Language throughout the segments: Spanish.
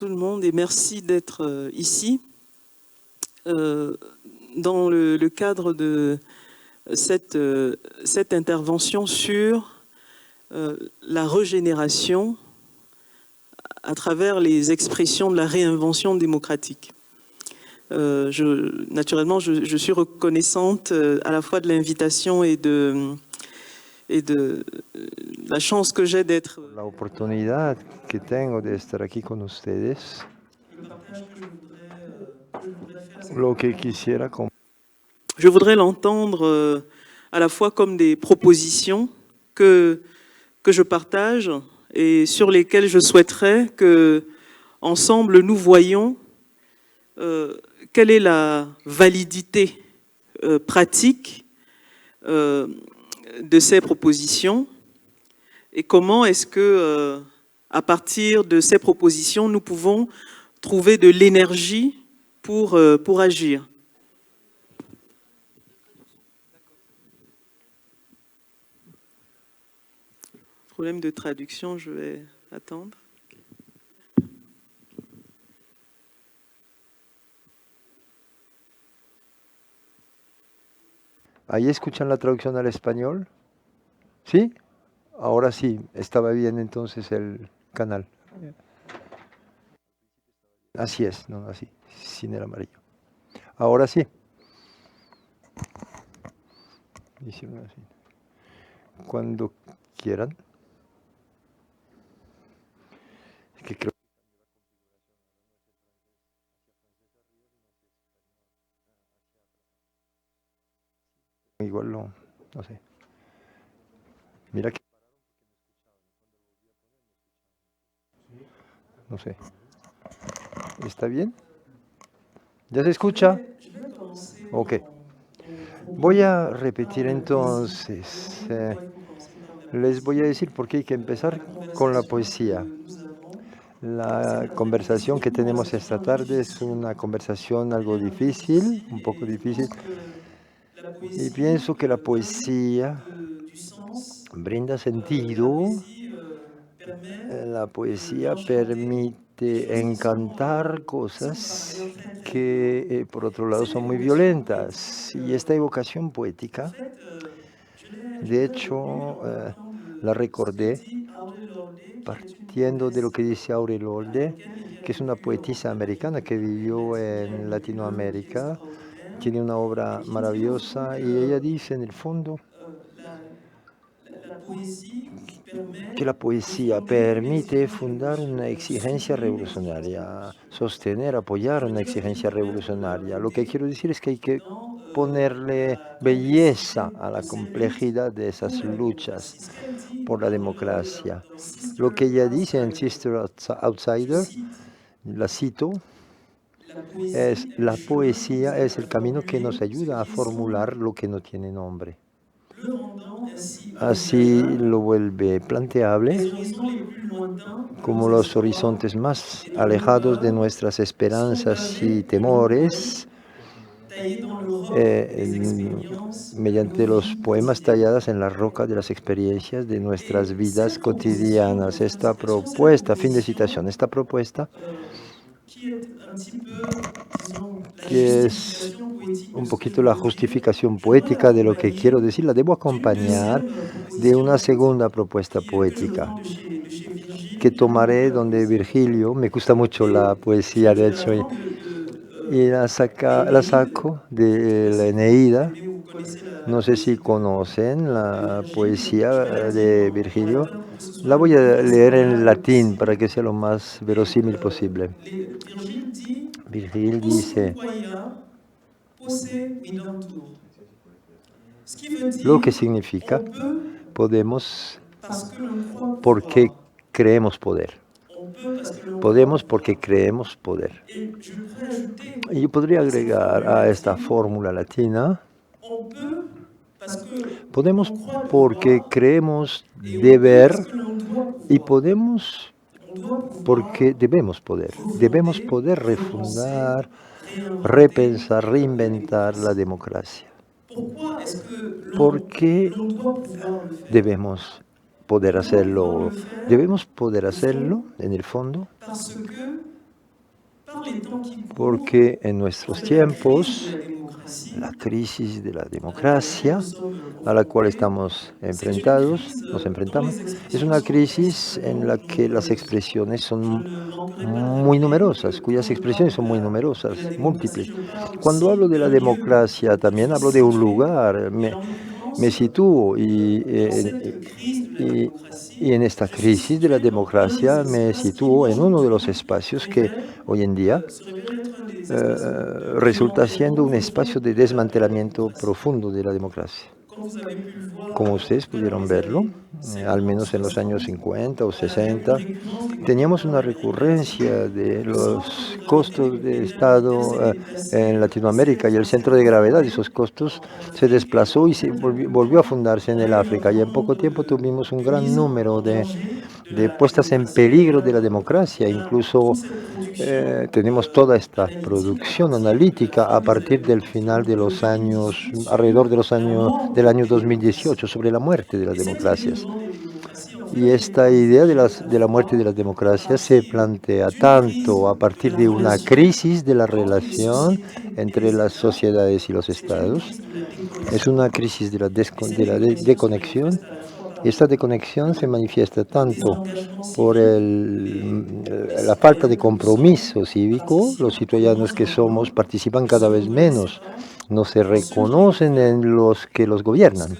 tout le monde et merci d'être ici dans le cadre de cette intervention sur la régénération à travers les expressions de la réinvention démocratique. Naturellement, je suis reconnaissante à la fois de l'invitation et de la chance que j'ai d'être. La oportunidad que tengo de estar aquí con ustedes. Lo que quisiera. Je voudrais l'entendre à la fois comme des propositions que je partage et sur lesquelles je souhaiterais que, ensemble, nous voyions quelle est la validité pratique de ces propositions et comment est-ce que, à partir de ces propositions, nous pouvons trouver de l'énergie pour agir. Problème de traduction, je vais attendre. ¿Ahí escuchan la traducción al español? ¿Sí? Ahora sí, estaba bien entonces el canal. Así es, no, así, sin el amarillo. Ahora sí. Hicieron así. Cuando quieran. Es que creo igual no sé. Mira que no sé. ¿Está bien? ¿Ya se escucha? Ok. Voy a repetir entonces. Les voy a decir por qué hay que empezar con la poesía. La conversación que tenemos esta tarde es una conversación algo difícil, un poco difícil. Y pienso que la poesía brinda sentido. La poesía permite encantar cosas que, por otro lado, son muy violentas. Y esta evocación poética, de hecho, la recordé partiendo de lo que dice Audre Lorde, que es una poetisa americana que vivió en Latinoamérica. Tiene una obra maravillosa y ella dice, en el fondo, que la poesía permite fundar una exigencia revolucionaria, sostener, apoyar una exigencia revolucionaria. Lo que quiero decir es que hay que ponerle belleza a la complejidad de esas luchas por la democracia. Lo que ella dice en Sister Outsider, la cito, es la poesía es el camino que nos ayuda a formular lo que no tiene nombre. Así lo vuelve planteable como los horizontes más alejados de nuestras esperanzas y temores, mediante los poemas tallados en la roca de las experiencias de nuestras vidas cotidianas. Esta propuesta, fin de citación, esta propuesta que es un poquito la justificación poética de lo que quiero decir, la debo acompañar de una segunda propuesta poética que tomaré donde Virgilio, me gusta mucho la poesía de hecho, y la saco de la Eneida. No sé si conocen la poesía de Virgilio. La voy a leer en latín para que sea lo más verosímil posible. Virgil dice, lo que significa, podemos porque creemos poder. Podemos porque creemos poder. Y yo podría agregar a esta fórmula latina, podemos porque creemos deber y podemos porque debemos poder. Debemos poder refundar, repensar, reinventar la democracia. ¿Por qué debemos poder hacerlo? Debemos poder hacerlo, en el fondo, porque en nuestros tiempos la crisis de la democracia a la cual nos enfrentamos, es una crisis en la que las expresiones son muy numerosas, cuyas expresiones son muy numerosas, múltiples. Cuando hablo de la democracia, también hablo de un lugar, me sitúo y en esta crisis de la democracia me sitúo en uno de los espacios que hoy en día resulta siendo un espacio de desmantelamiento profundo de la democracia. Como ustedes pudieron verlo, al menos en los años 50 o 60, teníamos una recurrencia de los costos de Estado en Latinoamérica, y el centro de gravedad de esos costos se desplazó y se volvió a fundarse en el África, y en poco tiempo tuvimos un gran número de puestas en peligro de la democracia. Incluso tenemos toda esta producción analítica a partir del final de los años, alrededor del año 2018, sobre la muerte de las democracias. Y esta idea de la muerte de las democracias se plantea tanto a partir de una crisis de la relación entre las sociedades y los estados. Es una crisis de la desconexión. Esta desconexión se manifiesta tanto por la falta de compromiso cívico. Los ciudadanos que somos participan cada vez menos, no se reconocen en los que los gobiernan,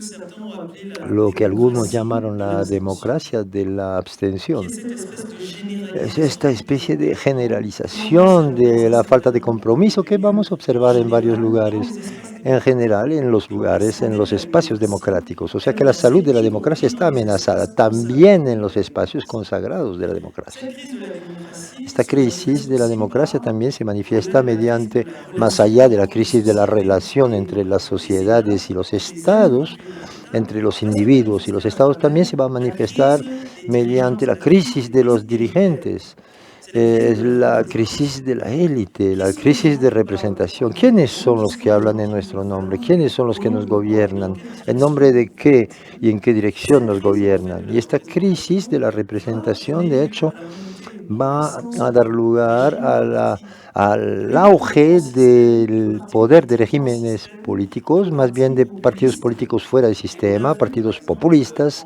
lo que algunos llamaron la democracia de la abstención. Es esta especie de generalización de la falta de compromiso que vamos a observar en varios lugares, en general en los espacios democráticos. O sea que la salud de la democracia está amenazada también en los espacios consagrados de la democracia. Esta crisis de la democracia también se manifiesta mediante, más allá de la crisis de la relación entre las sociedades y los estados, entre los individuos y los estados, también se va a manifestar mediante la crisis de los dirigentes, la crisis de la élite, la crisis de representación. ¿Quiénes son los que hablan en nuestro nombre? ¿Quiénes son los que nos gobiernan? ¿En nombre de qué y en qué dirección nos gobiernan? Y esta crisis de la representación, de hecho, va a dar lugar al auge del poder de regímenes políticos, más bien de partidos políticos fuera del sistema, partidos populistas.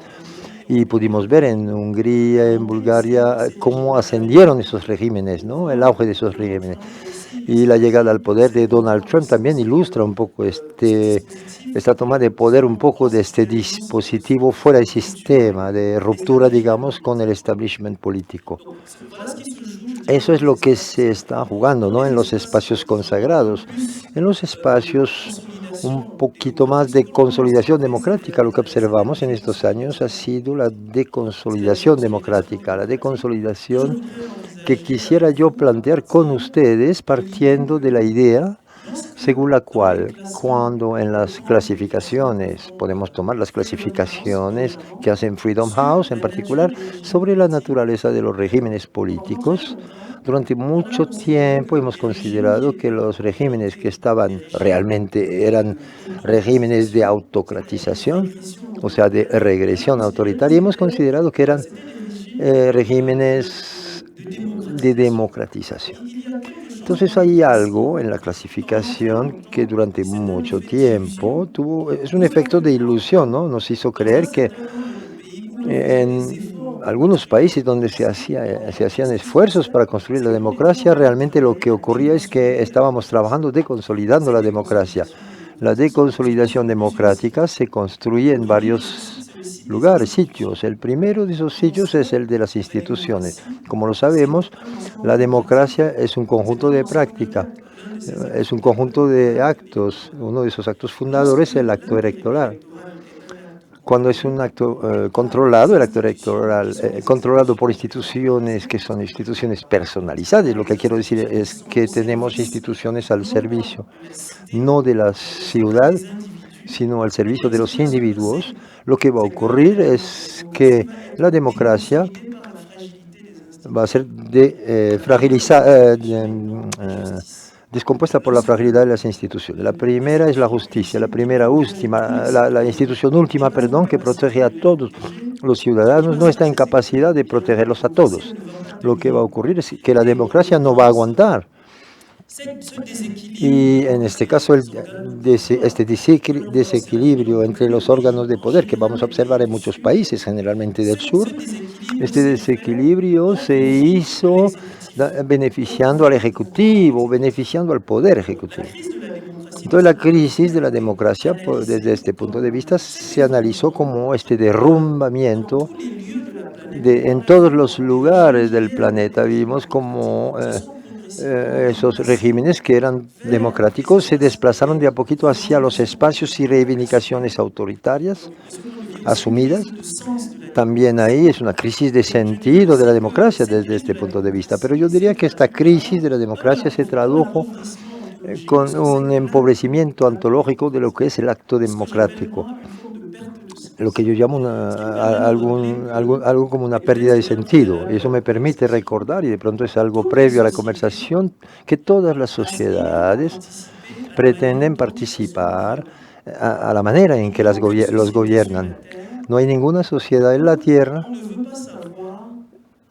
Y pudimos ver en Hungría, en Bulgaria, cómo ascendieron esos regímenes, ¿no? El auge de esos regímenes. Y la llegada al poder de Donald Trump también ilustra un poco esta toma de poder, un poco de este dispositivo fuera del sistema, de ruptura, digamos, con el establishment político. Eso es lo que se está jugando, ¿no? En los espacios consagrados, en los espacios un poquito más de consolidación democrática. Lo que observamos en estos años ha sido la deconsolidación democrática, la deconsolidación que quisiera yo plantear con ustedes partiendo de la idea según la cual, cuando en las clasificaciones, podemos tomar las clasificaciones que hacen Freedom House en particular, sobre la naturaleza de los regímenes políticos, durante mucho tiempo hemos considerado que los regímenes que estaban realmente eran regímenes de autocratización, o sea, de regresión autoritaria. Hemos considerado que eran regímenes de democratización. Entonces hay algo en la clasificación que durante mucho tiempo es un efecto de ilusión, ¿no? Nos hizo creer que en algunos países donde se hacían esfuerzos para construir la democracia, realmente lo que ocurría es que estábamos trabajando de consolidando la democracia. La deconsolidación democrática se construye en varios lugares, sitios. El primero de esos sitios es el de las instituciones. Como lo sabemos, la democracia es un conjunto de práctica, es un conjunto de actos. Uno de esos actos fundadores es el acto electoral. Cuando es un acto controlado, el acto electoral controlado por instituciones que son instituciones personalizadas, lo que quiero decir es que tenemos instituciones al servicio, no de la ciudad, sino al servicio de los individuos. Lo que va a ocurrir es que la democracia va a ser descompuesta por la fragilidad de las instituciones. La primera es la justicia, la institución última, que protege a todos los ciudadanos, no está en capacidad de protegerlos a todos. Lo que va a ocurrir es que la democracia no va a aguantar. Y en este caso, este desequilibrio entre los órganos de poder que vamos a observar en muchos países, generalmente del sur, este desequilibrio se hizo beneficiando al Ejecutivo, beneficiando al Poder Ejecutivo. Entonces, la crisis de la democracia, desde este punto de vista, se analizó como este derrumbamiento en todos los lugares del planeta. Vimos como esos regímenes que eran democráticos se desplazaron de a poquito hacia los espacios y reivindicaciones autoritarias asumidas. También ahí es una crisis de sentido de la democracia desde este punto de vista. Pero yo diría que esta crisis de la democracia se tradujo con un empobrecimiento ontológico de lo que es el acto democrático, lo que yo llamo algo como una pérdida de sentido. Y eso me permite recordar, y de pronto es algo previo a la conversación, que todas las sociedades pretenden participar a la manera en que los gobiernan. No hay ninguna sociedad en la Tierra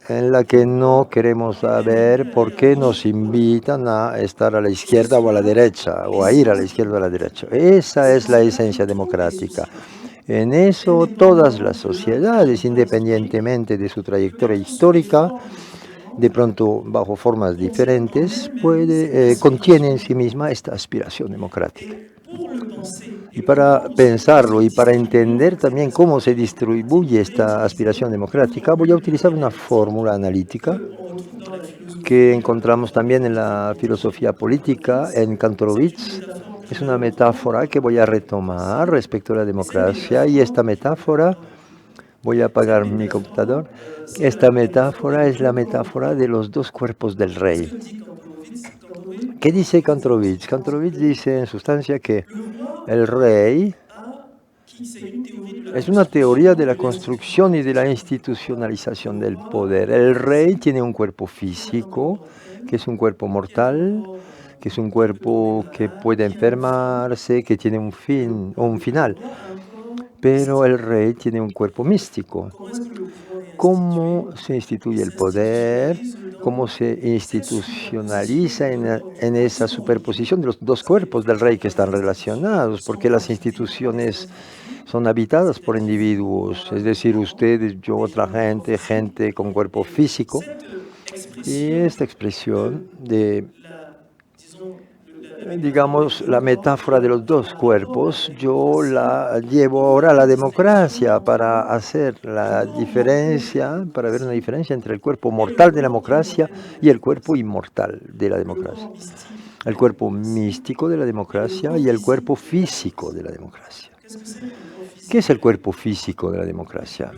en la que no queremos saber por qué nos invitan a estar a la izquierda o a la derecha, o a ir a la izquierda o a la derecha. Esa es la esencia democrática. En eso todas las sociedades, independientemente de su trayectoria histórica, de pronto bajo formas diferentes, contiene en sí misma esta aspiración democrática. Y para pensarlo y para entender también cómo se distribuye esta aspiración democrática, voy a utilizar una fórmula analítica que encontramos también en la filosofía política, en Kantorowicz. Es una metáfora que voy a retomar respecto a la democracia, y esta metáfora, voy a apagar mi computador, esta metáfora es la metáfora de los dos cuerpos del rey. ¿Qué dice Kantorowicz? Kantorowicz dice en sustancia que el rey es una teoría de la construcción y de la institucionalización del poder. El rey tiene un cuerpo físico, que es un cuerpo mortal, que es un cuerpo que puede enfermarse, que tiene un fin o un final. Pero el rey tiene un cuerpo místico. ¿Cómo se instituye el poder? ¿Cómo se institucionaliza en esa superposición de los dos cuerpos del rey que están relacionados? Porque las instituciones son habitadas por individuos, es decir, ustedes, yo, otra gente con cuerpo físico. Y esta expresión de, digamos, la metáfora de los dos cuerpos, yo la llevo ahora a la democracia para hacer la diferencia, para ver una diferencia entre el cuerpo mortal de la democracia y el cuerpo inmortal de la democracia. El cuerpo místico de la democracia y el cuerpo físico de la democracia. ¿Qué es el cuerpo físico de la democracia?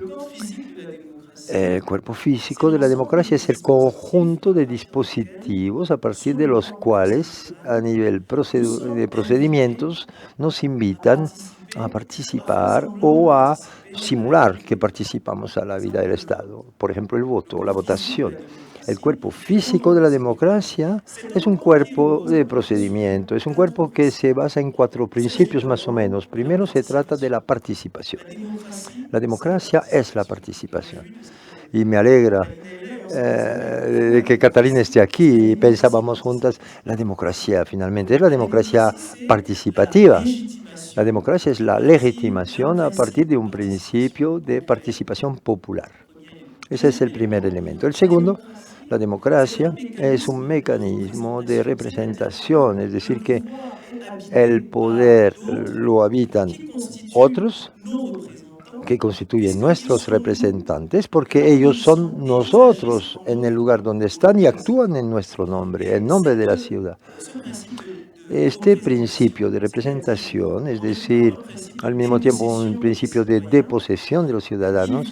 El cuerpo físico de la democracia es el conjunto de dispositivos a partir de los cuales, a nivel de procedimientos, nos invitan a participar o a simular que participamos a la vida del Estado. Por ejemplo, el voto o la votación. El cuerpo físico de la democracia es un cuerpo de procedimiento, es un cuerpo que se basa en 4 principios más o menos. Primero se trata de la participación. La democracia es la participación. Y me alegra de que Catalina esté aquí y pensábamos juntas, la democracia finalmente es la democracia participativa. La democracia es la legitimación a partir de un principio de participación popular. Ese es el primer elemento. El segundo, la democracia es un mecanismo de representación, es decir, que el poder lo habitan otros que constituyen nuestros representantes, porque ellos son nosotros en el lugar donde están y actúan en nuestro nombre, en nombre de la ciudad. Este principio de representación, es decir, al mismo tiempo un principio de deposesión de los ciudadanos,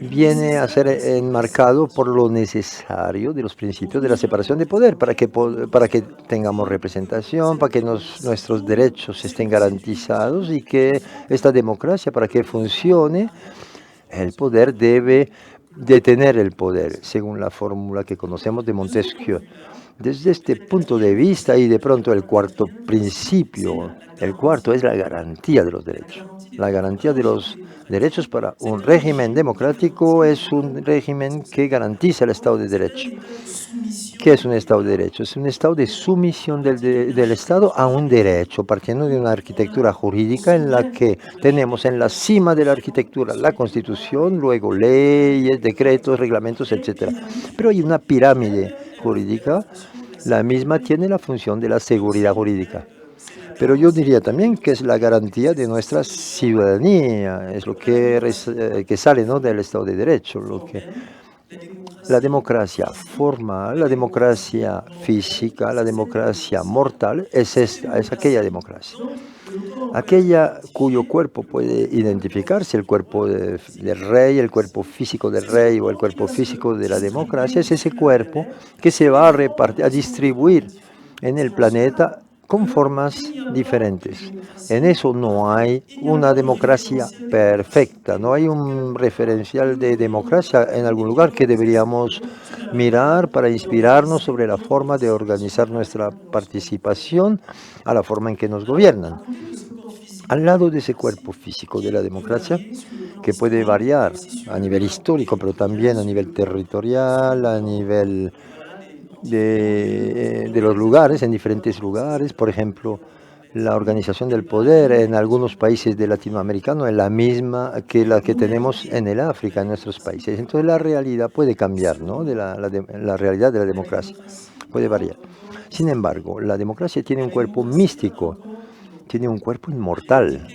viene a ser enmarcado por lo necesario de los principios de la separación de poder, para que tengamos representación, para que nuestros derechos estén garantizados y que esta democracia, para que funcione, el poder debe detener el poder, según la fórmula que conocemos de Montesquieu. Desde este punto de vista, y de pronto el cuarto principio, el cuarto es la garantía de los derechos. La garantía de los derechos para un régimen democrático es un régimen que garantiza el Estado de Derecho. ¿Qué es un Estado de Derecho? Es un estado de sumisión del Estado a un derecho, partiendo de una arquitectura jurídica en la que tenemos en la cima de la arquitectura la Constitución, luego leyes, decretos, reglamentos, etc. Pero hay una pirámide jurídica, la misma tiene la función de la seguridad jurídica. Pero yo diría también que es la garantía de nuestra ciudadanía, es lo que sale, ¿no?, del Estado de Derecho, lo que la democracia formal, la democracia física, la democracia mortal es esta, es aquella democracia. Aquella cuyo cuerpo puede identificarse, el cuerpo del rey, el cuerpo físico del rey o el cuerpo físico de la democracia, es ese cuerpo que se va a repartir, a distribuir en el planeta con formas diferentes. En eso no hay una democracia perfecta, no hay un referencial de democracia en algún lugar que deberíamos mirar para inspirarnos sobre la forma de organizar nuestra participación a la forma en que nos gobiernan. Al lado de ese cuerpo físico de la democracia, que puede variar a nivel histórico, pero también a nivel territorial, a nivel de los lugares, en diferentes lugares. Por ejemplo, la organización del poder en algunos países de latinoamericanos es la misma que la que tenemos en el África, en nuestros países. Entonces la realidad puede cambiar, ¿no? La realidad de la democracia puede variar. Sin embargo, la democracia tiene un cuerpo místico, tiene un cuerpo inmortal.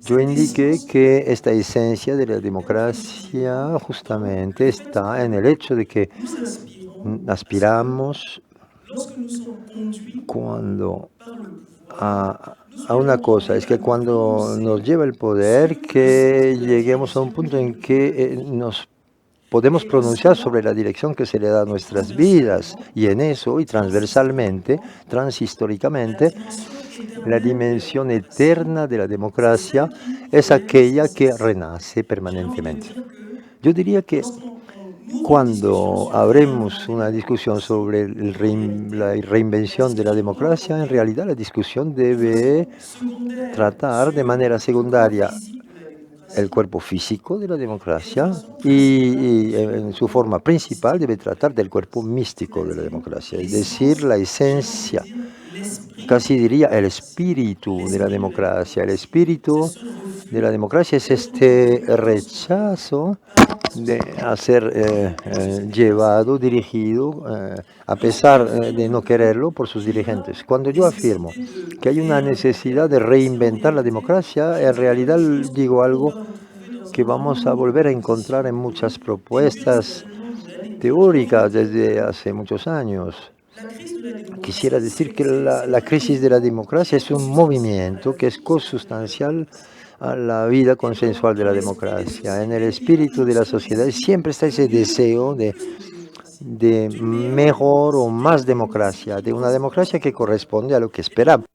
Yo indiqué que esta esencia de la democracia justamente está en el hecho de que aspiramos cuando a una cosa, es que cuando nos lleva el poder, que lleguemos a un punto en que nos podemos pronunciar sobre la dirección que se le da a nuestras vidas, y en eso, y transversalmente, transhistóricamente, la dimensión eterna de la democracia es aquella que renace permanentemente. Yo diría que cuando abremos una discusión sobre la reinvención de la democracia, en realidad la discusión debe tratar de manera secundaria el cuerpo físico de la democracia y en su forma principal debe tratar del cuerpo místico de la democracia, es decir, la esencia, casi diría el espíritu de la democracia. El espíritu de la democracia es este rechazo de ser llevado, dirigido, a pesar de no quererlo, por sus dirigentes. Cuando yo afirmo que hay una necesidad de reinventar la democracia, en realidad digo algo que vamos a volver a encontrar en muchas propuestas teóricas desde hace muchos años. Quisiera decir que la crisis de la democracia es un movimiento que es consustancial a la vida consensual de la democracia. En el espíritu de la sociedad siempre está ese deseo de mejor o más democracia, de una democracia que corresponde a lo que esperamos.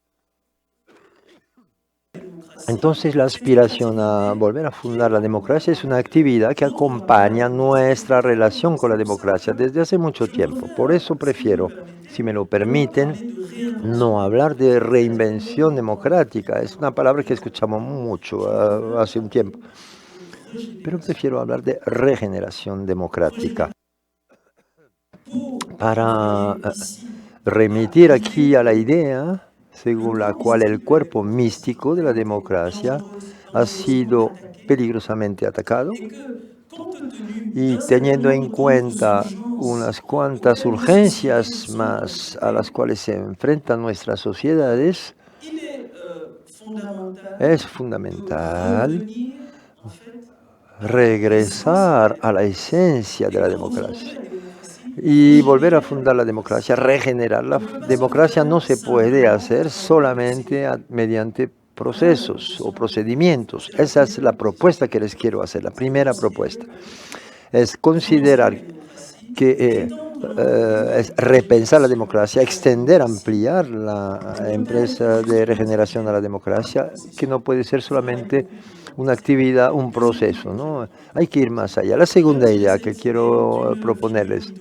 Entonces, la aspiración a volver a fundar la democracia es una actividad que acompaña nuestra relación con la democracia desde hace mucho tiempo. Por eso prefiero, si me lo permiten, no hablar de reinvención democrática. Es una palabra que escuchamos mucho hace un tiempo. Pero prefiero hablar de regeneración democrática. Para remitir aquí a la idea según la cual el cuerpo místico de la democracia ha sido peligrosamente atacado, y teniendo en cuenta unas cuantas urgencias más a las cuales se enfrentan nuestras sociedades, es fundamental regresar a la esencia de la democracia y volver a fundar la democracia, regenerar la democracia. No se puede hacer solamente mediante procesos o procedimientos. Esa es la propuesta que les quiero hacer. La primera propuesta es considerar que es repensar la democracia, extender, ampliar la empresa de regeneración a la democracia, que no puede ser solamente una actividad, un proceso, ¿no? Hay que ir más allá. La segunda idea que quiero proponerles,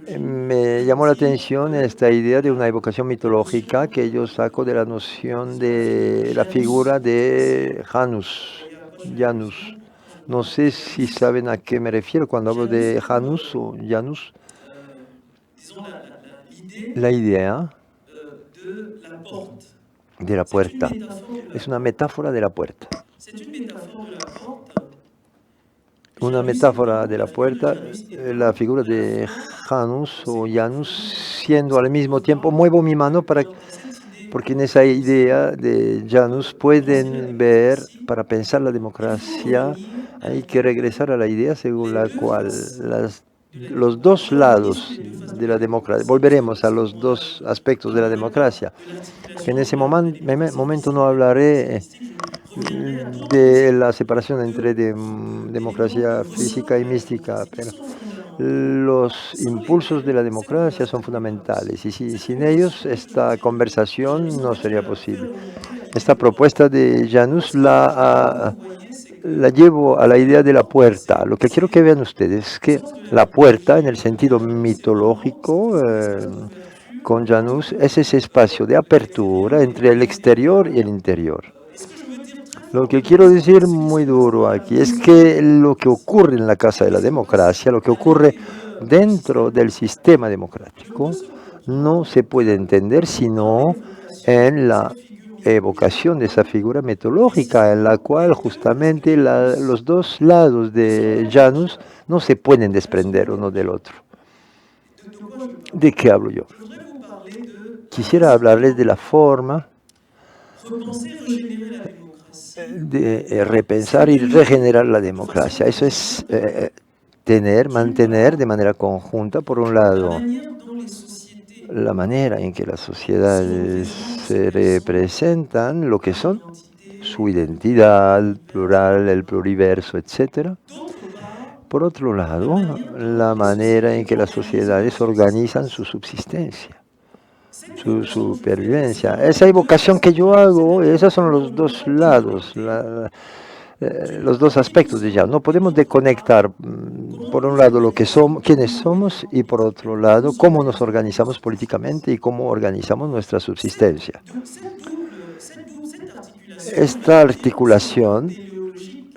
Me llamó la atención esta idea de una evocación mitológica que yo saco de la noción de la figura de Janus. No sé si saben a qué me refiero cuando hablo de Janus o Janus. La idea de la puerta. Es una metáfora de la puerta. Una metáfora de la puerta, la figura de Janus o Janus, siendo al mismo tiempo, muevo mi mano porque en esa idea de Janus pueden ver, para pensar la democracia, hay que regresar a la idea según la cual los dos lados de la democracia, volveremos a los dos aspectos de la democracia. En ese momento no hablaré de la separación entre democracia física y mística, pero los impulsos de la democracia son fundamentales y sin ellos esta conversación no sería posible. Esta propuesta de Janus la llevo a la idea de la puerta. Lo que quiero que vean ustedes es que la puerta, en el sentido mitológico, con Janus, es ese espacio de apertura entre el exterior y el interior. Lo que quiero decir muy duro aquí es que lo que ocurre en la Casa de la Democracia, lo que ocurre dentro del sistema democrático, no se puede entender sino en la evocación de esa figura mitológica en la cual justamente los dos lados de Janus no se pueden desprender uno del otro. ¿De qué hablo yo? Quisiera hablarles de la forma de repensar y regenerar la democracia. Eso es mantener de manera conjunta, por un lado, la manera en que las sociedades se representan, lo que son, su identidad plural, el pluriverso, etc. Por otro lado, la manera en que las sociedades organizan su subsistencia, su supervivencia. Esa evocación que yo hago, esos son los dos lados, los dos aspectos de ya. No podemos desconectar, por un lado, lo que somos, quiénes somos, y por otro lado, cómo nos organizamos políticamente y cómo organizamos nuestra subsistencia. Esta articulación,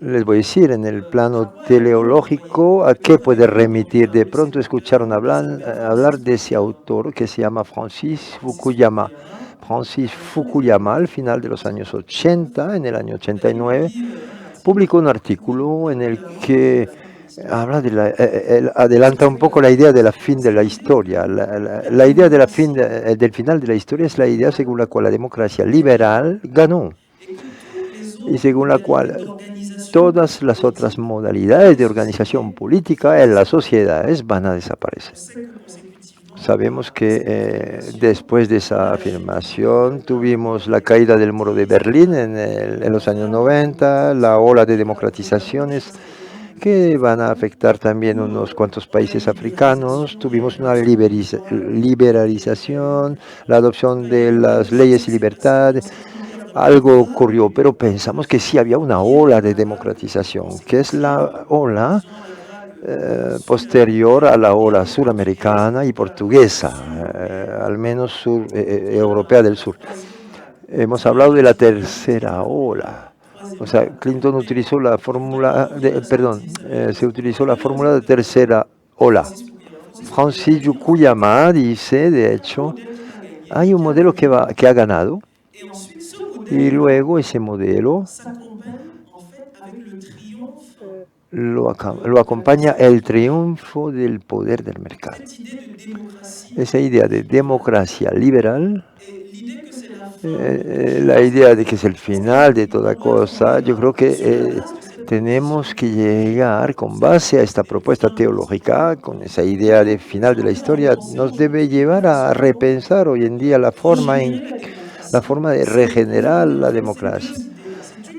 les voy a decir, en el plano teleológico, ¿a qué puede remitir? De pronto escucharon hablar de ese autor que se llama Francis Fukuyama. Francis Fukuyama, al final de los años 80, en el año 89, publicó un artículo en el que habla adelanta un poco la idea de la fin de la historia. La idea de del final de la historia es la idea según la cual la democracia liberal ganó y según la cual todas las otras modalidades de organización política en las sociedades van a desaparecer. Sabemos que después de esa afirmación tuvimos la caída del muro de Berlín en los años 90, la ola de democratizaciones que van a afectar también unos cuantos países africanos. Tuvimos una liberalización, la adopción de las leyes y libertades. Algo ocurrió, pero pensamos que sí había una ola de democratización, que es la ola posterior a la ola suramericana y portuguesa, al menos europea del sur. Hemos hablado de la tercera ola. O sea, Clinton utilizó la fórmula se utilizó la fórmula de tercera ola. Francis Fukuyama dice, de hecho, hay un modelo que ha ganado, y luego ese modelo lo acompaña el triunfo del poder del mercado. Esa idea de democracia liberal, la idea de que es el final de toda cosa, yo creo que tenemos que llegar con base a esta propuesta teológica, con esa idea de final de la historia, nos debe llevar a repensar hoy en día la forma de regenerar la democracia.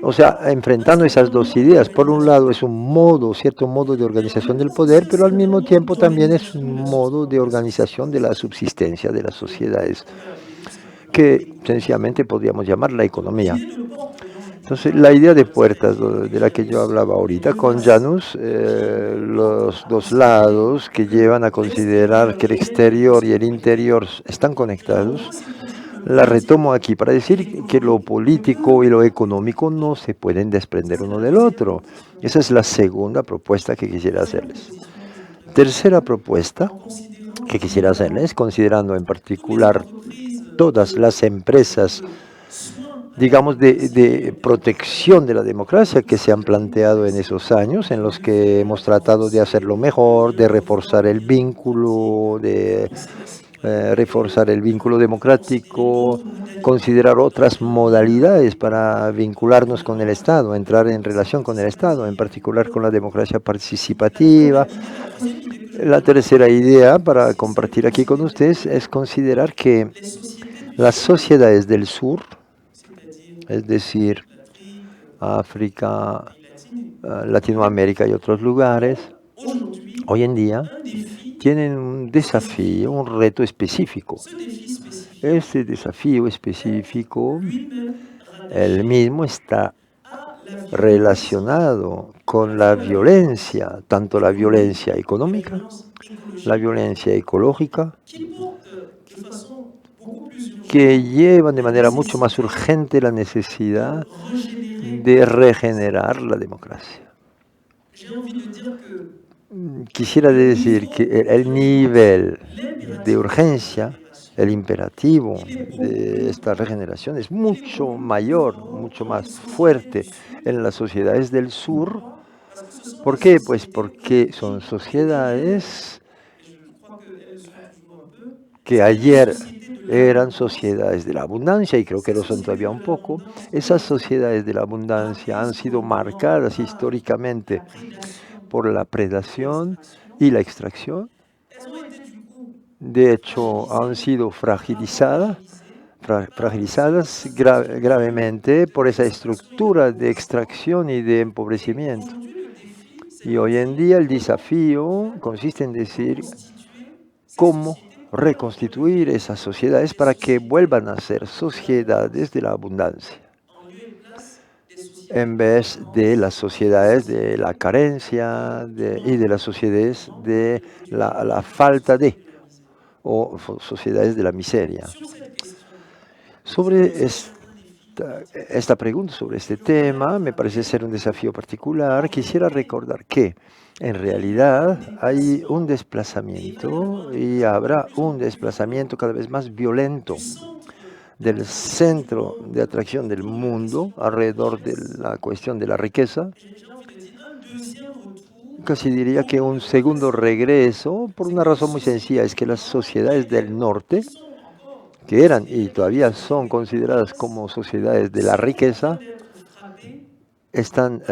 O sea, enfrentando esas dos ideas. Por un lado es un cierto modo de organización del poder, pero al mismo tiempo también es un modo de organización de la subsistencia de las sociedades, que sencillamente podríamos llamar la economía. Entonces, la idea de puertas de la que yo hablaba ahorita con Janus, los dos lados que llevan a considerar que el exterior y el interior están conectados, la retomo aquí para decir que lo político y lo económico no se pueden desprender uno del otro. Esa es la segunda propuesta que quisiera hacerles. Tercera propuesta que quisiera hacerles, considerando en particular todas las empresas, digamos, de protección de la democracia que se han planteado en esos años, en los que hemos tratado de hacerlo mejor, de reforzar el vínculo, reforzar el vínculo democrático, considerar otras modalidades para vincularnos con el Estado, entrar en relación con el Estado, en particular con la democracia participativa. La tercera idea para compartir aquí con ustedes es considerar que las sociedades del sur, es decir, África, Latinoamérica y otros lugares, hoy en día tienen un desafío, un reto específico. Este desafío específico, el mismo está relacionado con la violencia, tanto la violencia económica, la violencia ecológica, que llevan de manera mucho más urgente la necesidad de regenerar la democracia. Quisiera decir que el nivel de urgencia, el imperativo de esta regeneración es mucho mayor, mucho más fuerte en las sociedades del sur. ¿Por qué? Pues porque son sociedades que ayer eran sociedades de la abundancia y creo que lo son todavía un poco. Esas sociedades de la abundancia han sido marcadas históricamente por la predación y la extracción. De hecho, han sido fragilizadas gravemente por esa estructura de extracción y de empobrecimiento. Y hoy en día el desafío consiste en decir cómo reconstituir esas sociedades para que vuelvan a ser sociedades de la abundancia, en vez de las sociedades de la carencia y de las sociedades de la falta de, o sociedades de la miseria. Sobre esta pregunta, sobre este tema, me parece ser un desafío particular. Quisiera recordar que en realidad hay un desplazamiento y habrá un desplazamiento cada vez más violento del centro de atracción del mundo alrededor de la cuestión de la riqueza. Casi diría que un segundo regreso, por una razón muy sencilla, es que las sociedades del norte, que eran y todavía son consideradas como sociedades de la riqueza, están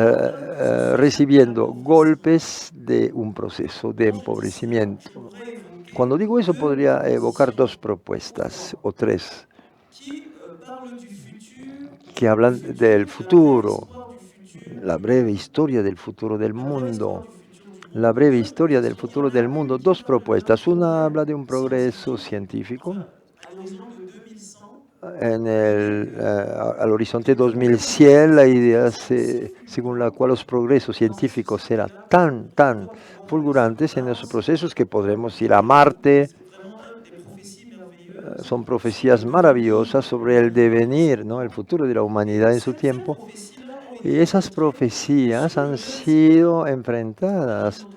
recibiendo golpes de un proceso de empobrecimiento. Cuando digo eso podría evocar dos propuestas o tres que hablan del futuro, la breve historia del futuro del mundo. La breve historia del futuro del mundo, dos propuestas. Una habla de un progreso científico al horizonte 2100, la idea según la cual los progresos científicos serán tan fulgurantes en esos procesos que podremos ir a Marte. Son profecías maravillosas sobre el devenir, ¿no?, el futuro de la humanidad en su tiempo. Y esas profecías han sido enfrentadas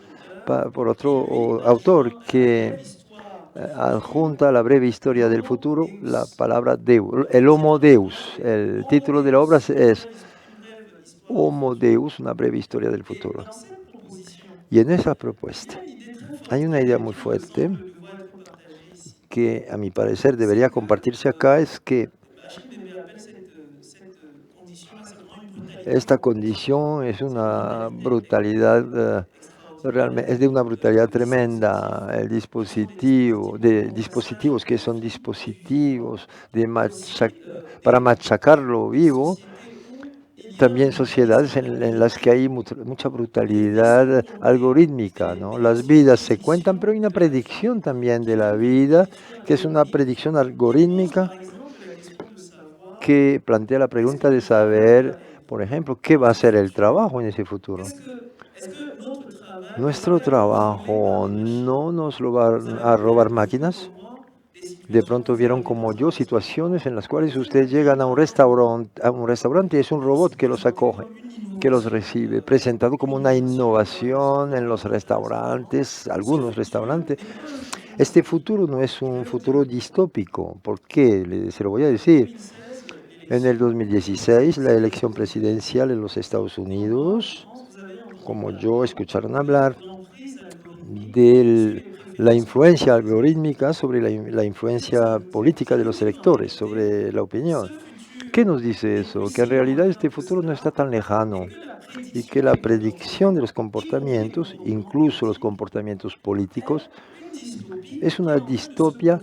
por otro autor que adjunta a la breve historia del futuro la palabra Deus, el Homo Deus. El título de la obra es Homo Deus, una breve historia del futuro. Y en esa propuesta hay una idea muy fuerte que a mi parecer debería compartirse acá, es que esta condición es una brutalidad, realmente es de una brutalidad tremenda. El dispositivo, de dispositivos que son dispositivos para machacarlo vivo, también sociedades en las que hay mucha brutalidad algorítmica, ¿no? Las vidas se cuentan, pero hay una predicción también de la vida, que es una predicción algorítmica que plantea la pregunta de saber Por ejemplo, ¿qué va a ser el trabajo en ese futuro? ¿Nuestro trabajo no nos lo van a robar máquinas? De pronto vieron como yo situaciones en las cuales ustedes llegan a un restaurante y es un robot que los acoge, que los recibe, presentado como una innovación en los restaurantes, algunos restaurantes. Este futuro no es un futuro distópico. ¿Por qué? Se lo voy a decir. En el 2016, la elección presidencial en los Estados Unidos, como yo escucharon hablar de la influencia algorítmica sobre la influencia política de los electores, sobre la opinión. ¿Qué nos dice eso? Que en realidad este futuro no está tan lejano y que la predicción de los comportamientos, incluso los comportamientos políticos, es una distopía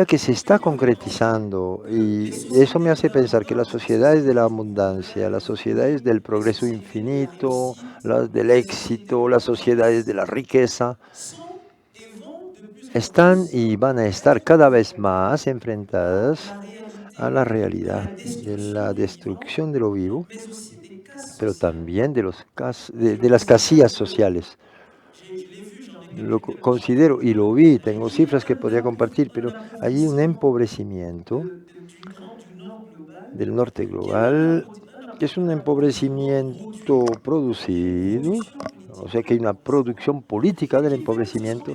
que se está concretizando, y eso me hace pensar que las sociedades de la abundancia, las sociedades del progreso infinito, las del éxito, las sociedades de la riqueza, están y van a estar cada vez más enfrentadas a la realidad de la destrucción de lo vivo, pero también de las casillas sociales. Lo considero y lo vi, tengo cifras que podría compartir, pero hay un empobrecimiento del norte global, que es un empobrecimiento producido, o sea que hay una producción política del empobrecimiento,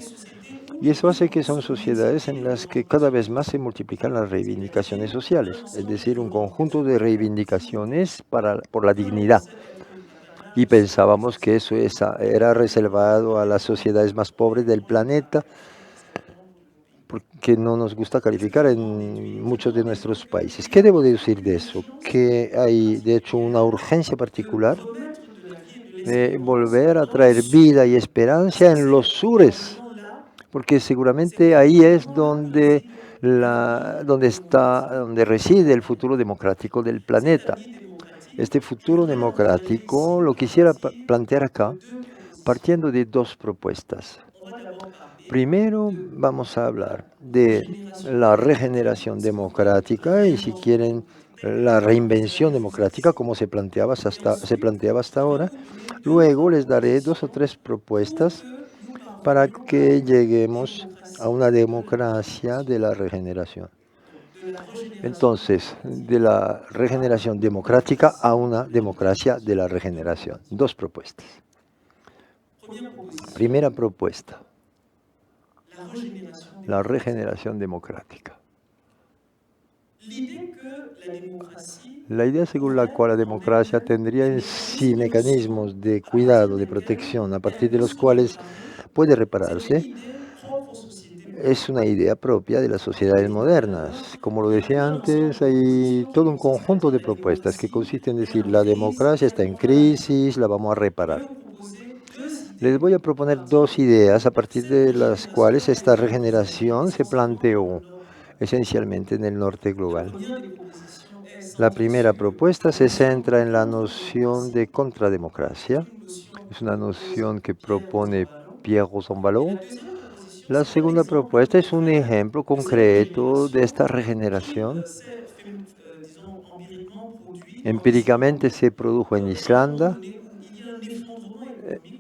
y eso hace que son sociedades en las que cada vez más se multiplican las reivindicaciones sociales, es decir, un conjunto de reivindicaciones por la dignidad. Y pensábamos que eso era reservado a las sociedades más pobres del planeta, porque no nos gusta calificar en muchos de nuestros países. ¿Qué debo deducir de eso? Que hay, de hecho, una urgencia particular de volver a traer vida y esperanza en los sures, porque seguramente ahí es donde reside el futuro democrático del planeta. Este futuro democrático lo quisiera plantear acá, partiendo de dos propuestas. Primero vamos a hablar de la regeneración democrática y, si quieren, la reinvención democrática, como se planteaba hasta ahora. Luego les daré 2 o 3 propuestas para que lleguemos a una democracia de la regeneración. Entonces, de la regeneración democrática a una democracia de la regeneración. 2 propuestas. Primera propuesta, la regeneración democrática. La idea según la cual la democracia tendría en sí mecanismos de cuidado, de protección, a partir de los cuales puede repararse, es una idea propia de las sociedades modernas. Como lo decía antes, hay todo un conjunto de propuestas que consisten en decir: la democracia está en crisis, la vamos a reparar. Les voy a proponer 2 ideas a partir de las cuales esta regeneración se planteó esencialmente en el norte global. La primera propuesta se centra en la noción de contrademocracia. Es una noción que propone Pierre Rosanvallon. La segunda propuesta es un ejemplo concreto de esta regeneración. Empíricamente se produjo en Islandia.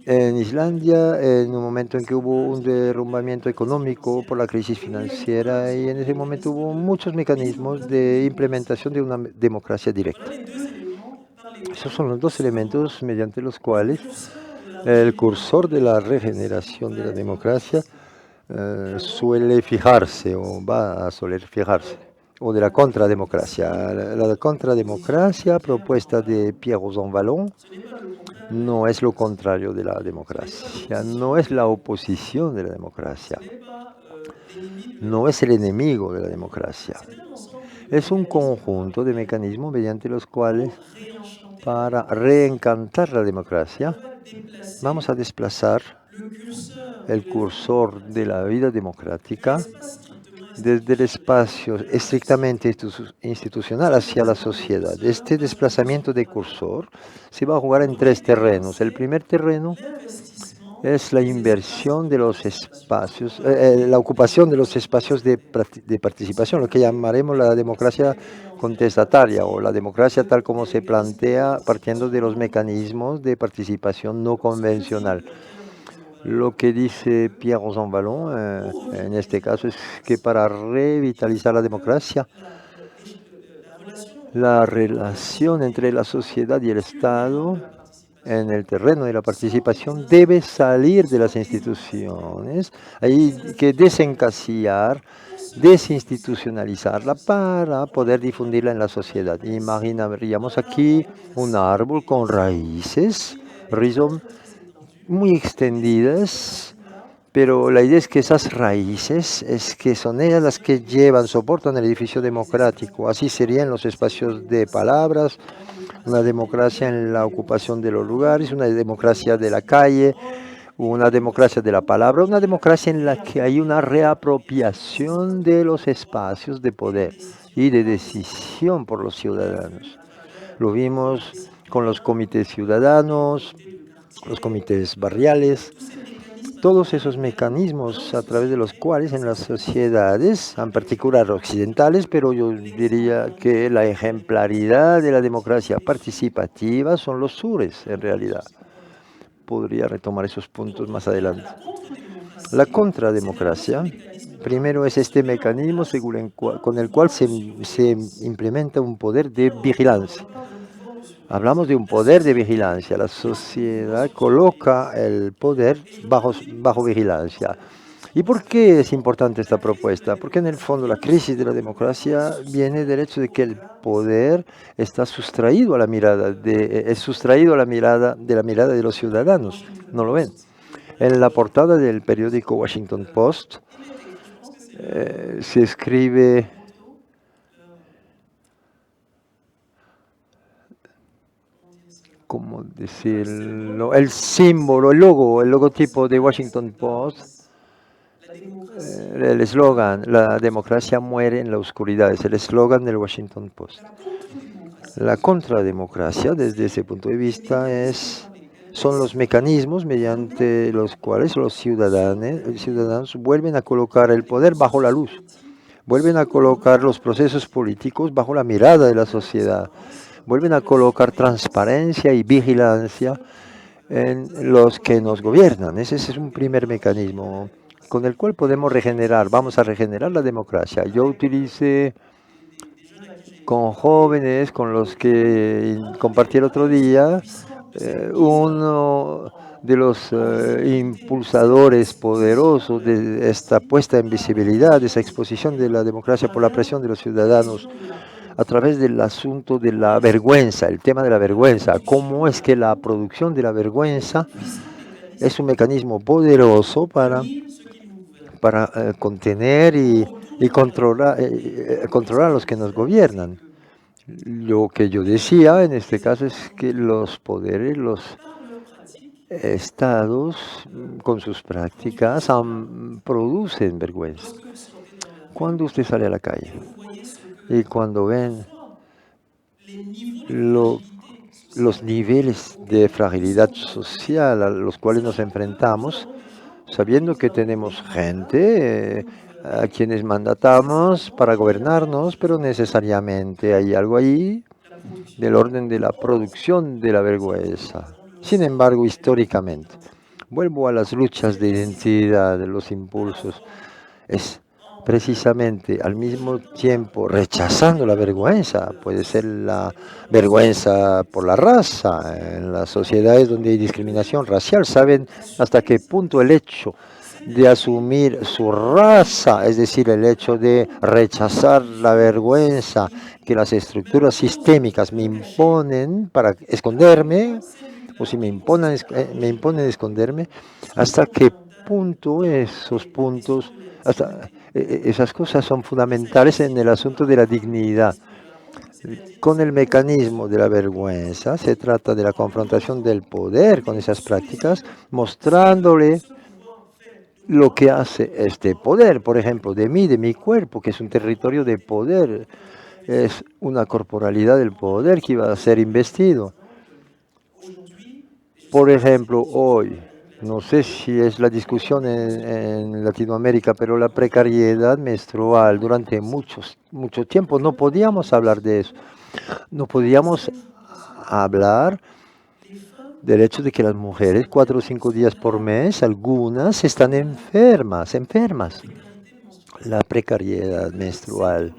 En Islandia, en un momento en que hubo un derrumbamiento económico por la crisis financiera, y en ese momento hubo muchos mecanismos de implementación de una democracia directa. Esos son los 2 elementos mediante los cuales el cursor de la regeneración de la democracia suele fijarse, o va a soler fijarse, o de la contrademocracia. La contrademocracia propuesta de Pierre Rosanvallon no es lo contrario de la democracia, no es la oposición de la democracia, no es el enemigo de la democracia. Es un conjunto de mecanismos mediante los cuales, para reencantar la democracia, vamos a desplazar el cursor de la vida democrática desde el espacio estrictamente institucional hacia la sociedad. Este desplazamiento de cursor se va a jugar en 3 terrenos. El primer terreno es la inversión de los espacios, la ocupación de los espacios de participación, lo que llamaremos la democracia contestataria o la democracia tal como se plantea partiendo de los mecanismos de participación no convencional. Lo que dice Pierre-Rosan Vallon en este caso es que para revitalizar la democracia, la relación entre la sociedad y el Estado en el terreno de la participación debe salir de las instituciones. Hay que desencasillar, desinstitucionalizarla para poder difundirla en la sociedad. Imaginaríamos aquí un árbol con raíces, rizom muy extendidas, pero la idea es que esas raíces, es que son ellas las que soportan el edificio democrático. Así serían los espacios de palabras, una democracia en la ocupación de los lugares, una democracia de la calle, una democracia de la palabra, una democracia en la que hay una reapropiación de los espacios de poder y de decisión por los ciudadanos. Lo vimos con los comités ciudadanos, los comités barriales, todos esos mecanismos a través de los cuales en las sociedades, en particular occidentales, pero yo diría que la ejemplaridad de la democracia participativa son los sures en realidad. Podría retomar esos puntos más adelante. La contrademocracia, primero es este mecanismo con el cual se implementa un poder de vigilancia. Hablamos de un poder de vigilancia. La sociedad coloca el poder bajo vigilancia. ¿Y por qué es importante esta propuesta? Porque en el fondo la crisis de la democracia viene del hecho de que el poder está sustraído a la mirada de los ciudadanos. ¿No lo ven? En la portada del periódico Washington Post se escribe: ¿cómo decirlo? El símbolo, el logotipo de Washington Post, el eslogan, la democracia muere en la oscuridad, es el eslogan del Washington Post. La contrademocracia, desde ese punto de vista, son los mecanismos mediante los cuales los ciudadanos vuelven a colocar el poder bajo la luz, vuelven a colocar los procesos políticos bajo la mirada de la sociedad, vuelven a colocar transparencia y vigilancia en los que nos gobiernan. Ese es un primer mecanismo con el cual podemos vamos a regenerar la democracia. Yo utilicé con jóvenes con los que compartí el otro día, uno de los impulsadores poderosos de esta puesta en visibilidad, de esa exposición de la democracia por la presión de los ciudadanos, a través del asunto de la vergüenza, el tema de la vergüenza, cómo es que la producción de la vergüenza es un mecanismo poderoso para contener y controlar a los que nos gobiernan. Lo que yo decía en este caso es que los poderes, los estados, con sus prácticas, producen vergüenza. Cuando usted sale a la calle y cuando ven los niveles de fragilidad social a los cuales nos enfrentamos, sabiendo que tenemos gente a quienes mandatamos para gobernarnos, pero necesariamente hay algo ahí del orden de la producción de la vergüenza. Sin embargo, históricamente, vuelvo a las luchas de identidad, de los impulsos, es precisamente al mismo tiempo rechazando la vergüenza. Puede ser la vergüenza por la raza. En las sociedades donde hay discriminación racial, saben hasta qué punto el hecho de asumir su raza, es decir, el hecho de rechazar la vergüenza que las estructuras sistémicas me imponen para esconderme, o si me imponen esconderme, hasta qué punto esas cosas son fundamentales en el asunto de la dignidad. Con el mecanismo de la vergüenza se trata de la confrontación del poder con esas prácticas, mostrándole lo que hace este poder, por ejemplo, de mi cuerpo, que es un territorio de poder, es una corporalidad del poder que iba a ser investido. Por ejemplo, hoy no sé si es la discusión en Latinoamérica, pero la precariedad menstrual durante mucho tiempo no podíamos hablar de eso. No podíamos hablar del hecho de que las mujeres 4 o 5 días por mes, algunas están enfermas. La precariedad menstrual.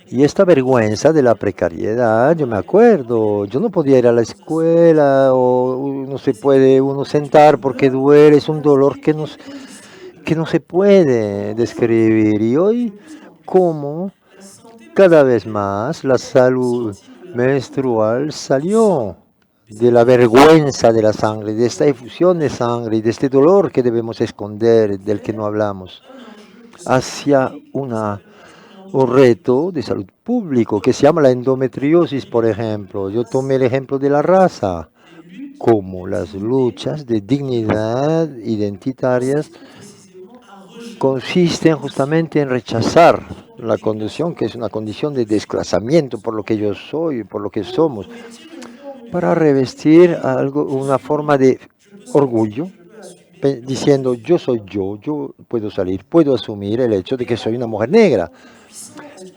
Y esta vergüenza de la precariedad, yo me acuerdo, yo no podía ir a la escuela o no se puede uno sentar porque duele, es un dolor que no se puede describir. Y hoy, como cada vez más la salud menstrual salió de la vergüenza de la sangre, de esta efusión de sangre y de este dolor que debemos esconder, del que no hablamos, hacia un reto de salud público que se llama la endometriosis, por ejemplo. Yo tomé el ejemplo de la raza, como las luchas de dignidad identitarias consisten justamente en rechazar la condición, que es una condición de desclasamiento por lo que yo soy, por lo que somos, para revestir una forma de orgullo, diciendo yo soy yo puedo salir, puedo asumir el hecho de que soy una mujer negra.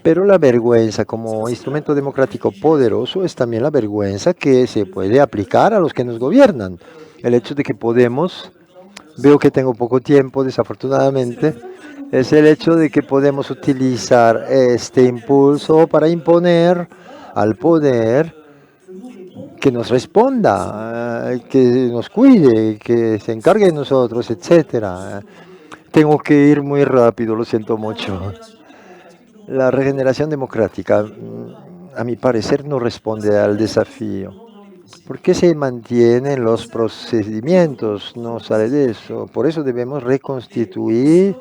Pero la vergüenza como instrumento democrático poderoso es también la vergüenza que se puede aplicar a los que nos gobiernan. El hecho de que podemos, veo que tengo poco tiempo desafortunadamente, es el hecho de que podemos utilizar este impulso para imponer al poder que nos responda, que nos cuide, que se encargue de nosotros, etcétera. Tengo que ir muy rápido, lo siento mucho. La regeneración democrática, a mi parecer, no responde al desafío. ¿Por qué se mantienen los procedimientos? No sale de eso. Por eso debemos reconstituir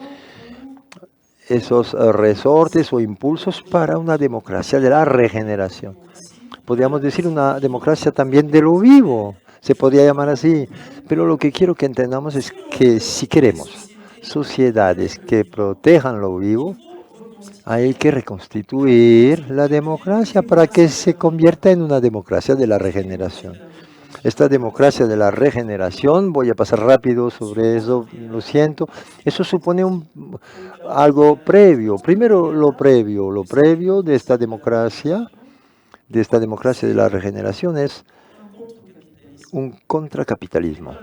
esos resortes o impulsos para una democracia de la regeneración. Podríamos decir una democracia también de lo vivo, se podría llamar así. Pero lo que quiero que entendamos es que si queremos sociedades que protejan lo vivo, hay que reconstituir la democracia para que se convierta en una democracia de la regeneración. Esta democracia de la regeneración, voy a pasar rápido sobre eso, lo siento, eso supone algo previo. Primero lo previo de esta democracia de la regeneración es un contracapitalismo.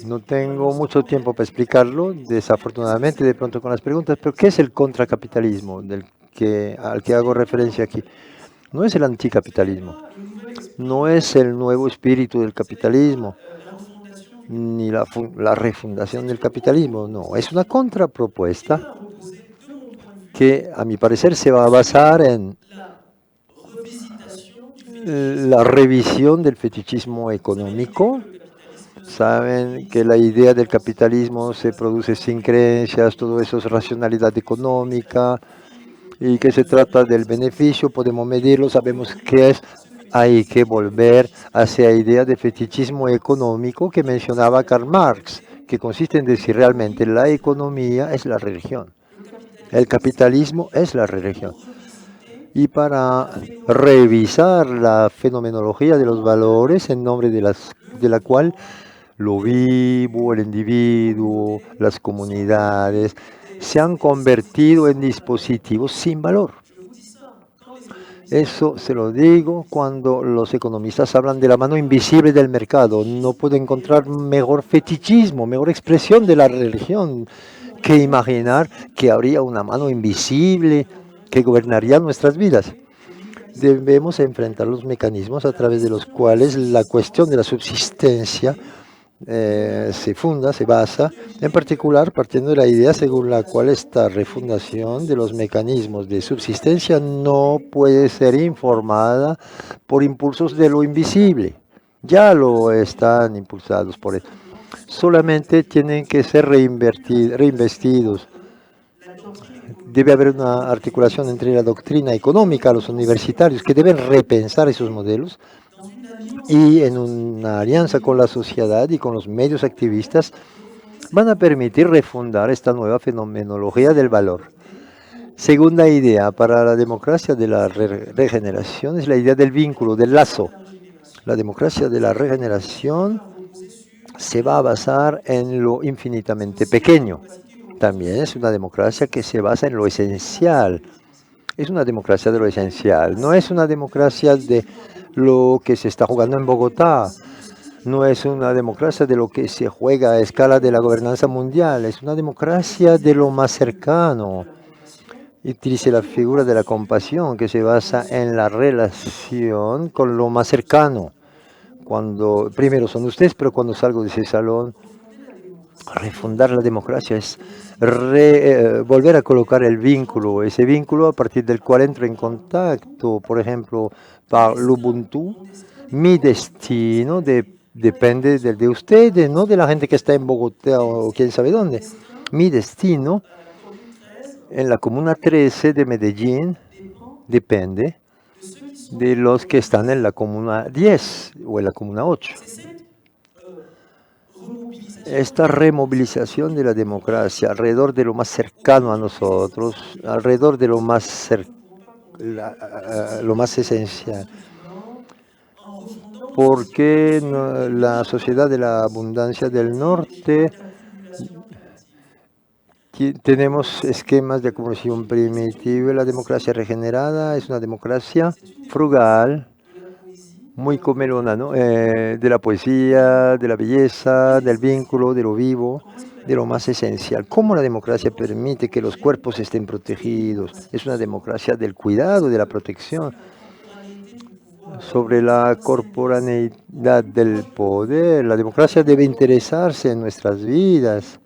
No tengo mucho tiempo para explicarlo, desafortunadamente, de pronto con las preguntas, pero ¿qué es el contracapitalismo al que hago referencia aquí? No es el anticapitalismo, no es el nuevo espíritu del capitalismo, ni la refundación del capitalismo, no, es una contrapropuesta que a mi parecer se va a basar en la revisión del fetichismo económico. Saben que la idea del capitalismo se produce sin creencias, todo eso es racionalidad económica y que se trata del beneficio, podemos medirlo, sabemos qué es. Hay que volver hacia la idea de fetichismo económico que mencionaba Karl Marx, que consiste en decir realmente la economía es la religión, el capitalismo es la religión. Y para revisar la fenomenología de los valores en nombre de la cual lo vivo, el individuo, las comunidades, se han convertido en dispositivos sin valor. Eso se lo digo cuando los economistas hablan de la mano invisible del mercado. No puedo encontrar mejor fetichismo, mejor expresión de la religión que imaginar que habría una mano invisible que gobernaría nuestras vidas. Debemos enfrentar los mecanismos a través de los cuales la cuestión de la subsistencia se funda, se basa, en particular partiendo de la idea según la cual esta refundación de los mecanismos de subsistencia no puede ser informada por impulsos de lo invisible. Ya lo están impulsados por eso. Solamente tienen que ser reinvestidos. Debe haber una articulación entre la doctrina económica, los universitarios, que deben repensar esos modelos, y en una alianza con la sociedad y con los medios activistas van a permitir refundar esta nueva fenomenología del valor. Segunda idea para la democracia de la regeneración es la idea del vínculo, del lazo. La democracia de la regeneración se va a basar en lo infinitamente pequeño. También es una democracia que se basa en lo esencial. Es una democracia de lo esencial. No es una democracia de lo que se está jugando en Bogotá. No es una democracia de lo que se juega a escala de la gobernanza mundial. Es una democracia de lo más cercano. Utilice la figura de la compasión que se basa en la relación con lo más cercano. Cuando primero son ustedes, pero cuando salgo de ese salón, refundar la democracia es volver a colocar el vínculo, ese vínculo a partir del cual entro en contacto, por ejemplo, para el Ubuntu. Mi destino depende del de ustedes, no de la gente que está en Bogotá o quién sabe dónde. Mi destino en la Comuna 13 de Medellín depende de los que están en la Comuna 10 o en la Comuna 8. Esta removilización de la democracia alrededor de lo más cercano a nosotros, alrededor de lo más esencial. Porque la sociedad de la abundancia del norte tenemos esquemas de acumulación primitiva. La democracia regenerada es una democracia frugal, muy comelona, ¿no? De la poesía, de la belleza, del vínculo, de lo vivo, de lo más esencial. ¿Cómo la democracia permite que los cuerpos estén protegidos? Es una democracia del cuidado, de la protección. Sobre la corporaneidad del poder, la democracia debe interesarse en nuestras vidas,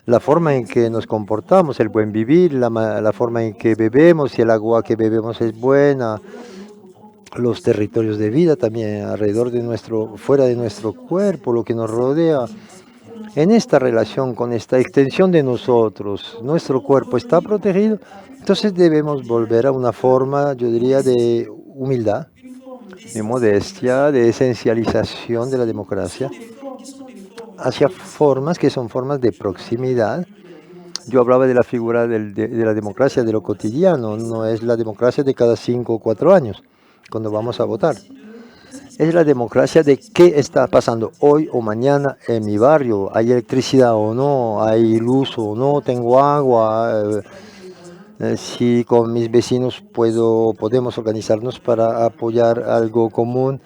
la forma en que nos comportamos, el buen vivir, la forma en que bebemos, si el agua que bebemos es buena, los territorios de vida también alrededor de fuera de nuestro cuerpo, lo que nos rodea. En esta relación con esta extensión de nosotros, nuestro cuerpo está protegido, entonces debemos volver a una forma, yo diría, de humildad, de modestia, de esencialización de la democracia, hacia formas que son formas de proximidad. Yo hablaba de la figura de la democracia de lo cotidiano, no es la democracia de cada 5 o 4 años, cuando vamos a votar. Es la democracia de qué está pasando hoy o mañana en mi barrio. ¿Hay electricidad o no? ¿Hay luz o no? ¿Tengo agua? Si con mis vecinos podemos organizarnos para apoyar algo común.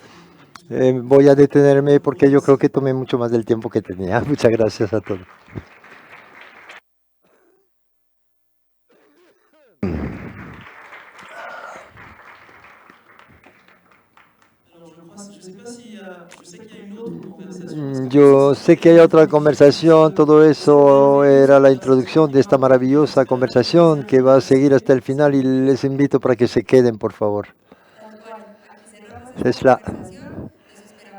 Voy a detenerme porque yo creo que tomé mucho más del tiempo que tenía. Muchas gracias a todos. Yo sé que hay otra conversación, todo eso era la introducción de esta maravillosa conversación que va a seguir hasta el final y les invito para que se queden, por favor. Es la...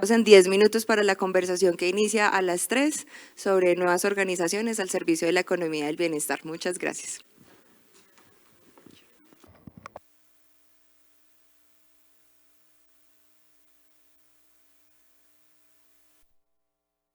En 10 minutos para la conversación que inicia a las 3 sobre nuevas organizaciones al servicio de la economía del bienestar. Muchas gracias.